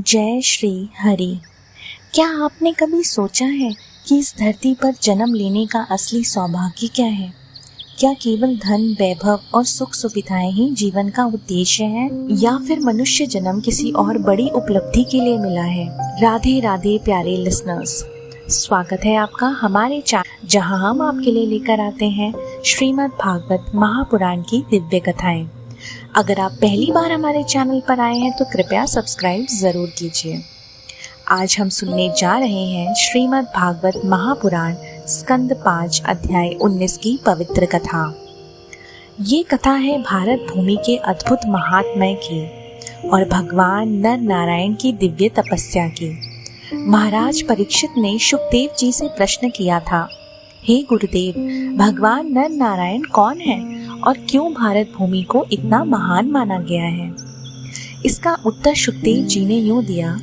जय श्री हरि। क्या आपने कभी सोचा है कि इस धरती पर जन्म लेने का असली सौभाग्य क्या है? क्या केवल धन, वैभव और सुख सुविधाएं ही जीवन का उद्देश्य है, या फिर मनुष्य जन्म किसी और बड़ी उपलब्धि के लिए मिला है? राधे राधे प्यारे लिसनर्स, स्वागत है आपका हमारे चैनल, जहां हम आपके लिए लेकर आते हैं श्रीमद् भागवत महापुराण की दिव्य कथाएं। अगर आप पहली बार हमारे चैनल पर आए हैं तो कृपया सब्सक्राइब जरूर कीजिए। आज हम सुनने जा रहे हैं श्रीमद् भागवत महापुराण स्कंद 5 अध्याय 19 की पवित्र कथा। ये कथा है भारत भूमि के अद्भुत महात्म्य की और भगवान नर नारायण की दिव्य तपस्या की। महाराज परीक्षित ने शुकदेव जी से प्रश्न किया था, हे गुरुदेव, भगवान नर नारायण कौन है और क्यों भारत भूमि को इतना महान माना गया है? इसका उत्तर शुकदेव जी ने यूं दिया,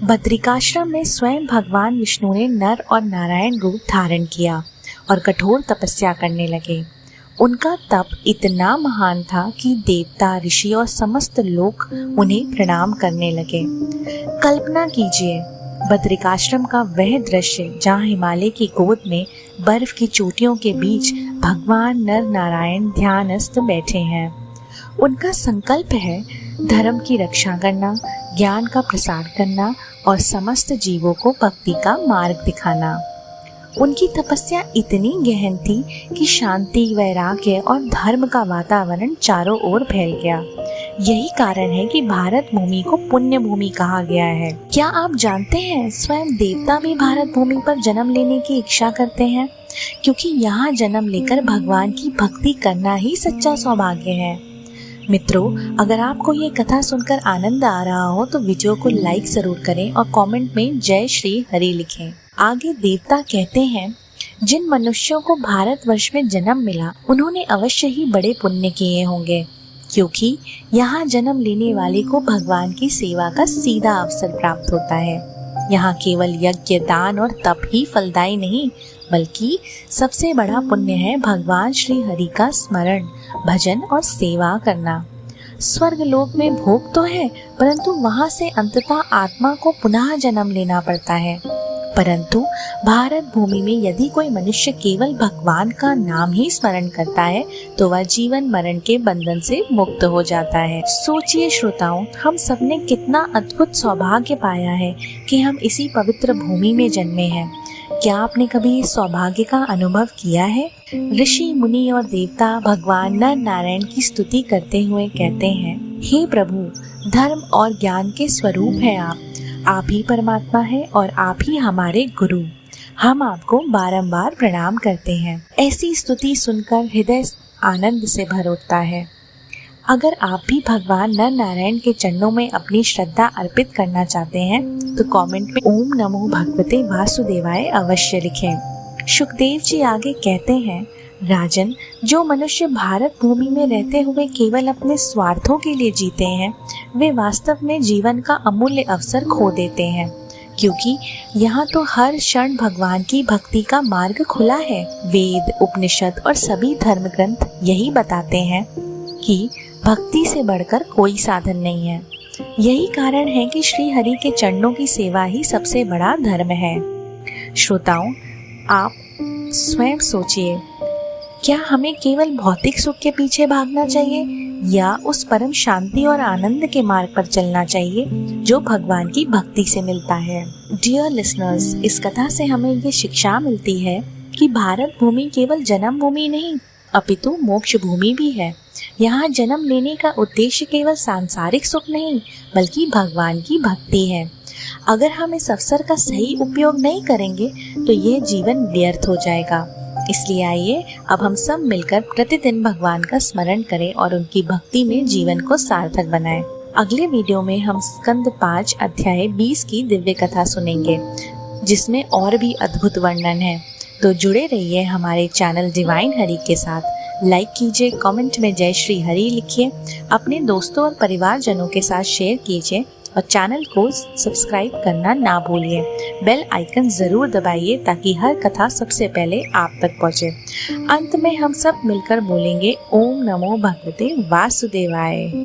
बद्रिकाश्रम में स्वयं भगवान विष्णु ने नर और नारायण रूप धारण किया और कठोर तपस्या करने लगे। उनका तप इतना महान था कि देवता, ऋषि और समस्त लोग उन्हें प्रणाम करने लगे। कल्पना कीजिए बद्रिकाश्रम का वह दृश्य जहाँ हिमालय की गोद में बर्फ की चोटियों के बीच भगवान नर नारायण ध्यानस्थ बैठे हैं। उनका संकल्प है धर्म की रक्षा करना, ज्ञान का प्रसार करना और समस्त जीवों को भक्ति का मार्ग दिखाना। उनकी तपस्या इतनी गहन थी कि शांति, वैराग्य और धर्म का वातावरण चारों ओर फैल गया। यही कारण है कि भारत भूमि को पुण्य भूमि कहा गया है। क्या आप जानते हैं, स्वयं देवता भी भारत भूमि पर जन्म लेने की इच्छा करते हैं, क्योंकि यहाँ जन्म लेकर भगवान की भक्ति करना ही सच्चा सौभाग्य है। मित्रों, अगर आपको ये कथा सुनकर आनंद आ रहा हो तो वीडियो को लाइक जरूर करें और कमेंट में जय श्री हरि लिखें। आगे देवता कहते हैं, जिन मनुष्यों को भारतवर्ष में जन्म मिला उन्होंने अवश्य ही बड़े पुण्य किए होंगे, क्योंकि यहाँ जन्म लेने वाले को भगवान की सेवा का सीधा अवसर प्राप्त होता है। यहाँ केवल यज्ञ, दान और तप ही फलदायी नहीं, बल्कि सबसे बड़ा पुण्य है भगवान श्री हरि का स्मरण, भजन और सेवा करना। स्वर्ग लोक में भोग तो है, परंतु वहाँ से अंततः आत्मा को पुनः जन्म लेना पड़ता है। परंतु भारत भूमि में यदि कोई मनुष्य केवल भगवान का नाम ही स्मरण करता है तो वह जीवन मरण के बंधन से मुक्त हो जाता है। सोचिए श्रोताओं, हम सबने कितना अद्भुत सौभाग्य पाया है कि हम इसी पवित्र भूमि में जन्मे हैं। क्या आपने कभी इस सौभाग्य का अनुभव किया है? ऋषि, मुनि और देवता भगवान नर नारायण की स्तुति करते हुए कहते हैं, हे प्रभु, धर्म और ज्ञान के स्वरूप है आप ही परमात्मा है और आप ही हमारे गुरु। हम आपको बारंबार प्रणाम करते हैं। ऐसी स्तुति सुनकर हृदय आनंद से भर उठता है। अगर आप भी भगवान नर नारायण के चरणों में अपनी श्रद्धा अर्पित करना चाहते हैं तो कमेंट में ओम नमो भगवते वासुदेवाय अवश्य लिखें। शुकदेव जी आगे कहते हैं, राजन, जो मनुष्य भारत भूमि में रहते हुए केवल अपने स्वार्थों के लिए जीते हैं वे वास्तव में जीवन का अमूल्य अवसर खो देते हैं, क्योंकि यहाँ तो हर क्षण भगवान की भक्ति का मार्ग खुला है। वेद, उपनिषद और सभी धर्म ग्रंथ यही बताते हैं कि भक्ति से बढ़कर कोई साधन नहीं है। यही कारण है कि श्री हरि के चरणों की सेवा ही सबसे बड़ा धर्म है। श्रोताओं, आप स्वयं सोचिए, क्या हमें केवल भौतिक सुख के पीछे भागना चाहिए या उस परम शांति और आनंद के मार्ग पर चलना चाहिए जो भगवान की भक्ति से मिलता है? डियर लिसनर्स, इस कथा से हमें ये शिक्षा मिलती है कि भारत भूमि केवल जन्म भूमि नहीं अपितु मोक्ष भूमि भी है। यहाँ जन्म लेने का उद्देश्य केवल सांसारिक सुख नहीं बल्कि भगवान की भक्ति है। अगर हम इस अवसर का सही उपयोग नहीं करेंगे तो यह जीवन व्यर्थ हो जाएगा। इसलिए आइए अब हम सब मिलकर प्रतिदिन भगवान का स्मरण करें और उनकी भक्ति में जीवन को सार्थक बनाएं। अगले वीडियो में हम स्कंद 5 अध्याय 20 की दिव्य कथा सुनेंगे, जिसमें और भी अद्भुत वर्णन है। तो जुड़े रहिए हमारे चैनल डिवाइन हरि के साथ। लाइक कीजिए, कमेंट में जय श्री हरि लिखिए, अपने दोस्तों और परिवारजनों के साथ शेयर कीजिए और चैनल को सब्सक्राइब करना ना भूलिए। बेल आइकन जरूर दबाइए ताकि हर कथा सबसे पहले आप तक पहुंचे। अंत में हम सब मिलकर बोलेंगे ओम नमो भगवते वासुदेवाय।